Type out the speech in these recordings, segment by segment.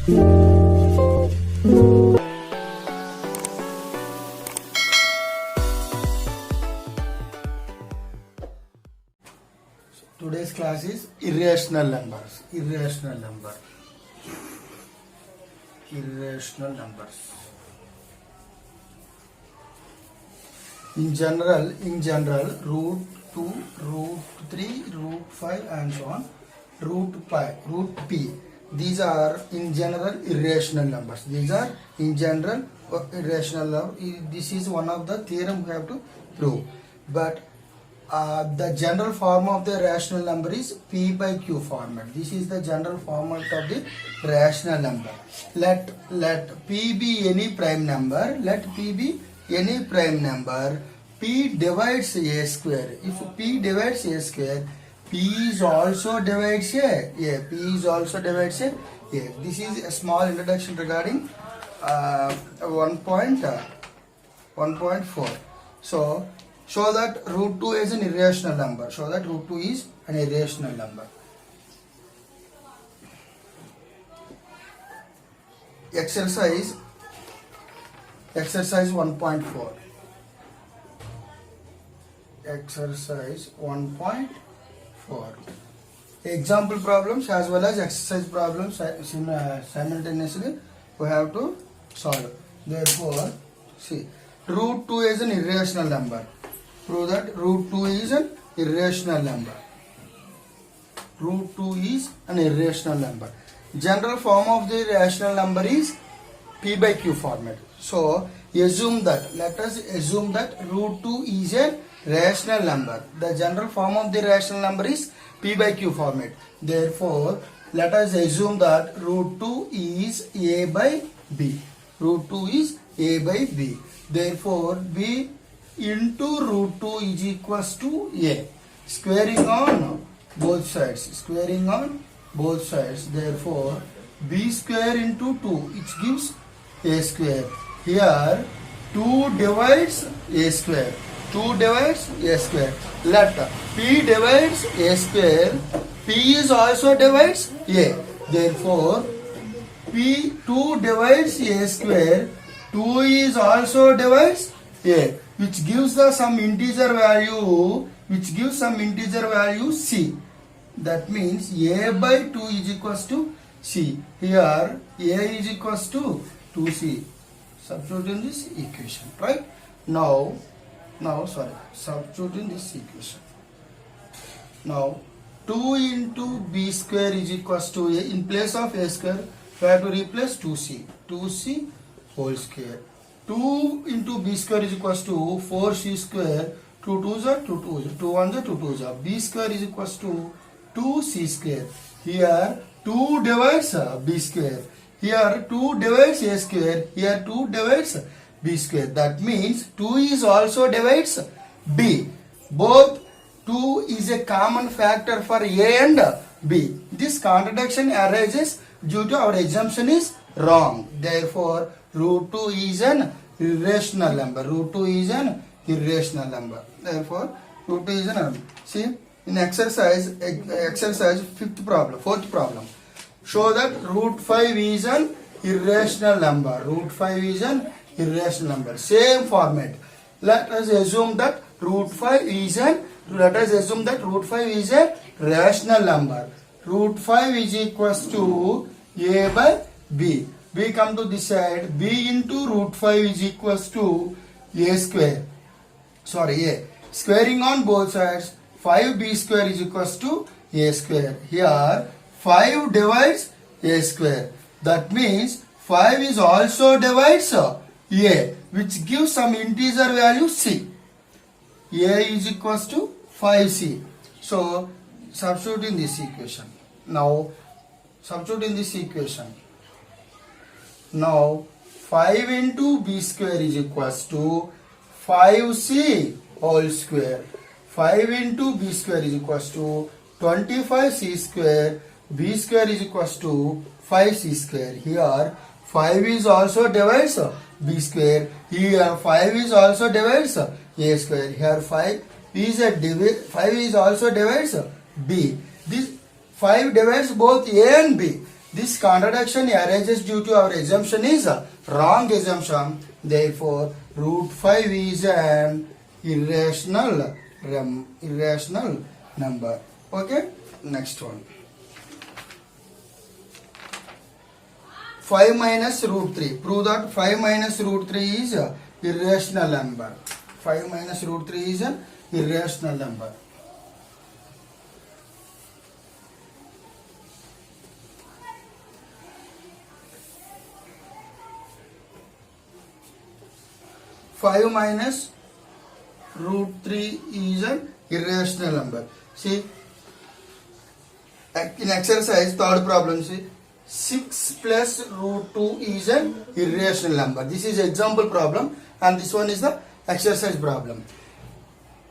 Today's class is irrational numbers. Irrational numbers. In general, root 2, root 3, root 5 and so on, root p. These are in general irrational numbers. These are in general irrational numbers. This is one of the theorem we have to prove. But the general form of the rational number is p by q format. This is the general format of the rational number. Let p be any prime number. P divides a square. If p divides a square, p is also divides a. P is also divides a. This is a small introduction regarding 1.4. So show that root 2 is an irrational number. Exercise 1.4. Exercise 1.4. Example problems as well as exercise problems simultaneously we have to solve. Therefore, see, root 2 is an irrational number. Prove that root 2 is an irrational number. General form of the rational number is p by q format. So assume that, let us assume that root 2 is a rational number. The general form of the rational number is p by q format. Therefore, let us assume that root 2 is a by b. Therefore, b into root 2 is equals to a. Squaring on both sides. Therefore, b square into 2, which gives a square. Here, 2 divides a square. Let p divides a square. P is also divides a. Therefore, p 2 divides a square. 2 is also divides a, which gives the some integer value, c. That means a by 2 is equals to c. Here a is equals to 2c. Substitute in this equation, right? Substitute in this equation. Now 2 into b square is equals to a. In place of a square, we have to replace 2c whole square. 2 into b square is equals to 4c square. 2 2s are 2 2s. 2 1s are 2 2s are. B square is equals to 2c square. Here 2 divides b square. Here 2 divides a square. Here 2 divides b square. That means 2 is also divides b. Both 2 is a common factor for a and b. This contradiction arises due to our assumption is wrong. Therefore, root 2 is an irrational number. Therefore, root 2 is an number. See, in exercise fourth problem. Show that root 5 is an irrational number. Same format. Let us assume that root 5 is a rational number. Root 5 is equals to a by b. We come to this side. B into root 5 is equals to a square. A. Squaring on both sides. 5b square is equals to a square. Here 5 divides a square. That means 5 is also divides a, which gives some integer value c. A is equals to 5c. So substitute in this equation. Now 5 into b square is equals to 5c whole square. 5 into b square is equals to 25c square. B square is equals to 5c square. Here 5 is also divides b square. Here 5 is also divides a square. Here 5 is also divides b. This 5 divides both a and b. This contradiction arises due to our assumption is a wrong assumption. Therefore, root 5 is an irrational number. Okay, next one. 5 minus root 3. Prove that 5 minus root 3 is a irrational number. 5 minus root 3 is an irrational number. Five minus root 3 is an irrational number. See, in exercise, third problem, see, 6 plus root 2 is an irrational number. This is example problem and this one is the exercise problem.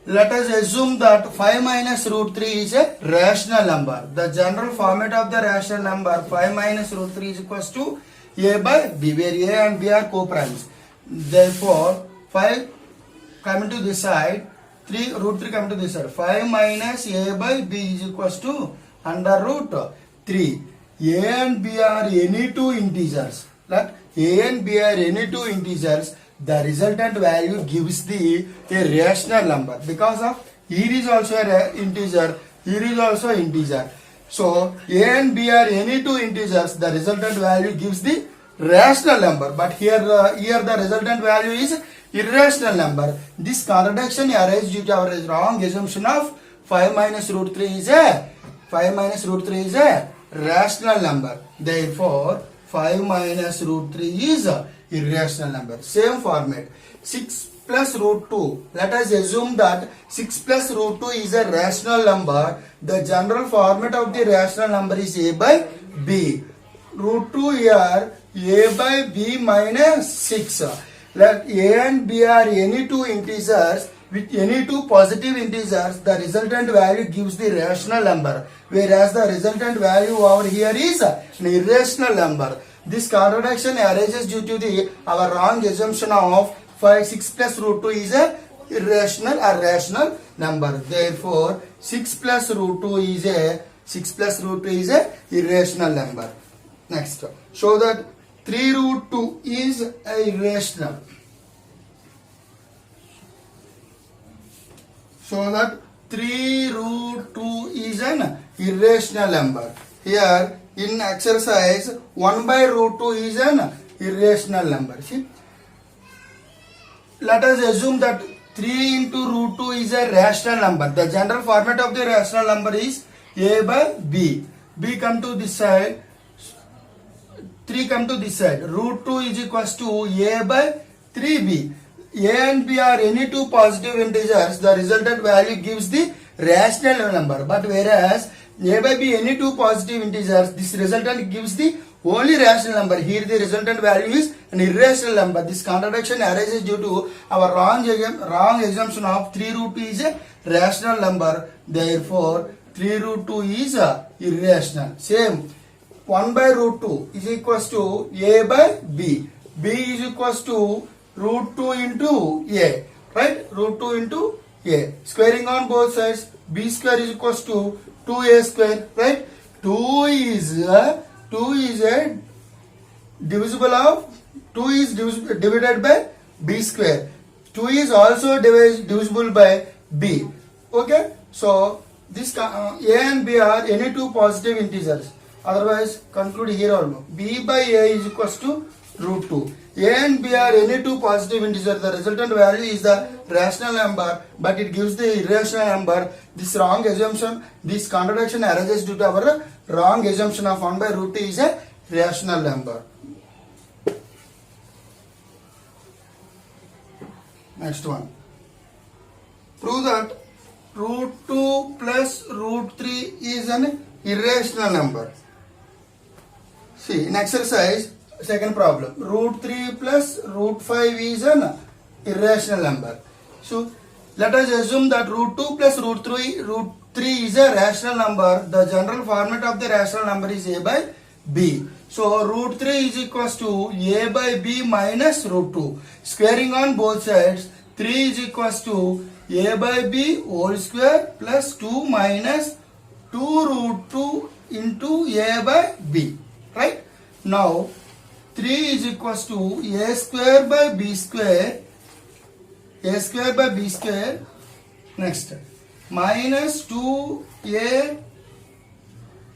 Let us assume that 5 minus root 3 is a rational number. The general format of the rational number 5 minus root 3 is equals to a by b, where a and b are co-primes. Therefore, 5 coming to this side, root 3 coming to this side. 5 minus a by b is equals to under root 3. A and b are any two integers. Let a and b are any two integers. The resultant value gives a rational number, because of here is also an integer, here is also integer. So a and b are any two integers. The resultant value gives the rational number, but here the resultant value is irrational number. This contradiction arises due to our wrong assumption of 5 minus root 3 is a rational number. Therefore, 5 minus root 3 is a irrational number. Same format. 6 plus root 2. Let us assume that 6 plus root 2 is a rational number. The general format of the rational number is a by b. Root 2 here, a by b minus 6. Let a and b are any two integers with any two positive integers. The resultant value gives the rational number, whereas the resultant value over here is an irrational number. This contradiction arises due to our wrong assumption of 6 plus root 2 is a rational number. Therefore, 6 plus root 2 is a irrational number. Next, show that 3 root 2 is irrational. So that 3 root 2 is an irrational number. Here in exercise 1 by root 2 is an irrational number. See, let us assume that 3 into root 2 is a rational number. The general format of the rational number is a by b. b come to this side, 3 come to this side. Root 2 is equals to a by 3b. A and b are any two positive integers. The resultant value gives the rational number. But whereas a by b any two positive integers, this resultant gives the only rational number. Here the resultant value is an irrational number. This contradiction arises due to our wrong assumption of 3 root 2 is a rational number. Therefore, 3 root 2 is irrational. Same. 1 by root 2 is equals to a by b. b is equals to root 2 into a. Right? Root 2 into a. Squaring on both sides. b square is equals to 2a square. Right? 2 is a divisible of 2 is divided by b square. 2 is also divisible by b. Okay? So this a and b are any two positive integers. Otherwise, conclude here also. b by a is equals to root 2. A and b are any two positive integers. The resultant value is the rational number, but it gives the irrational number. This wrong assumption, this contradiction arises due to our wrong assumption of 1 by root 2 is a rational number. Next one. Prove that root 2 plus root 3 is an irrational number. See, in exercise, second problem, root 3 plus root 5 is an irrational number. So, let us assume that root 2 plus root 3 is a rational number. The general format of the rational number is a by b. So, root 3 is equals to a by b minus root 2. Squaring on both sides, 3 is equals to a by b whole square plus 2 minus 2 root 2 into a by b. right? Now 3 is equals to a square by b square, a square by b square, next minus 2a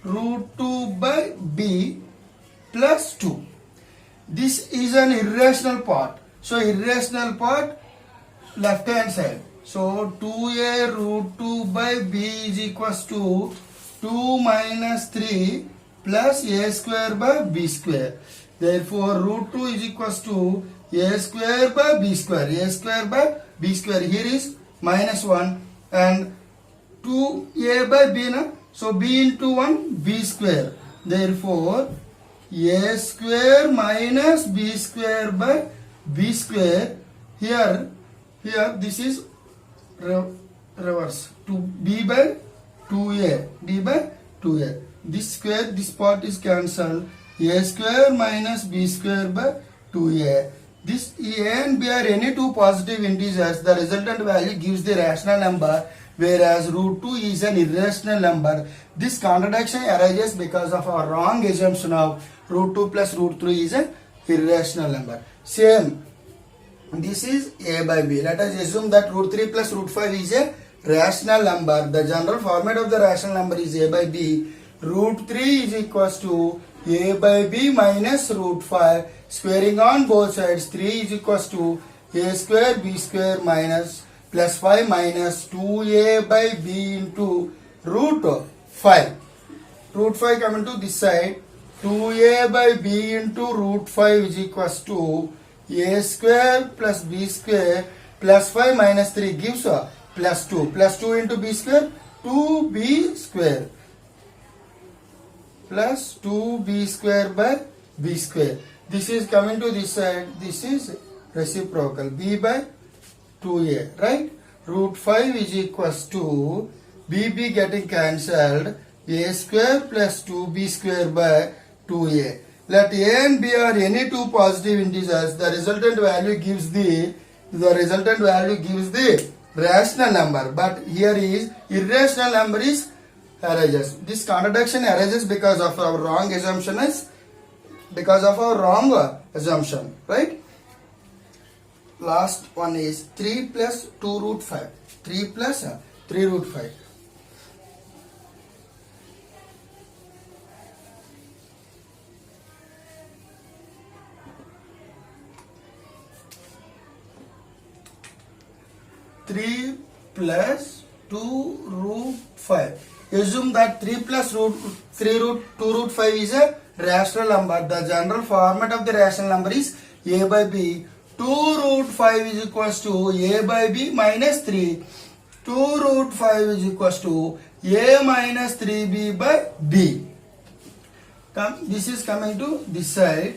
root 2 by b plus 2. This is an irrational part. So irrational part left hand side. So 2a root 2 by b is equals to 2 minus 3 plus a square by b square. Therefore root 2 is equals to a square by b square. A square by b square. Here is minus 1 and 2a by b. Na? So b into 1 b square. Therefore a square minus b square by b square. Here this is reverse. To b by 2a. b by 2a. This square, this part is cancelled. A square minus b square by 2a. This a and b are any two positive integers. The resultant value gives the rational number, whereas root 2 is an irrational number. This contradiction arises because of our wrong assumption of root 2 plus root 3 is an irrational number. Same. This is a by b. Let us assume that root 3 plus root 5 is a rational number. The general format of the rational number is a by b. Root 3 is equals to a by b minus root 5. Squaring on both sides, 3 is equals to a square b square minus plus 5 minus 2a by b into root 5. Root 5 coming to this side. 2a by b into root 5 is equals to a square plus b square plus 5 minus 3 gives plus 2. Plus 2 into b square, 2b square plus 2b square by b square. This is coming to this side. This is reciprocal. b by 2a, right? Root 5 is equals to bb getting cancelled. A square plus 2b square by 2a. Let a and b are any two positive integers. The resultant value gives the rational number. But here is irrational number is arises. This contradiction arises because of our wrong assumption, right? Last one is 3 plus 2 root 5. 3 plus 3 root 5. Three plus 2 root 5. Assume that 3 plus 2 root 5 is a rational number. The general format of the rational number is a by b. 2 root 5 is equals to a by b minus 3. 2 root 5 is equals to a minus 3b by b. This is coming to this side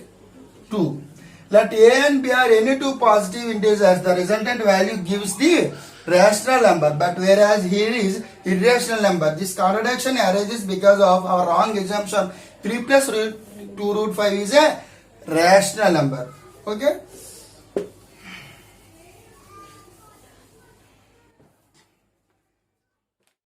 2. Let a and b are any two positive integers. The resultant value gives the rational number, but whereas here is irrational number. This contradiction arises because of our wrong assumption. 3 plus 2 root 5 is a rational number. Okay.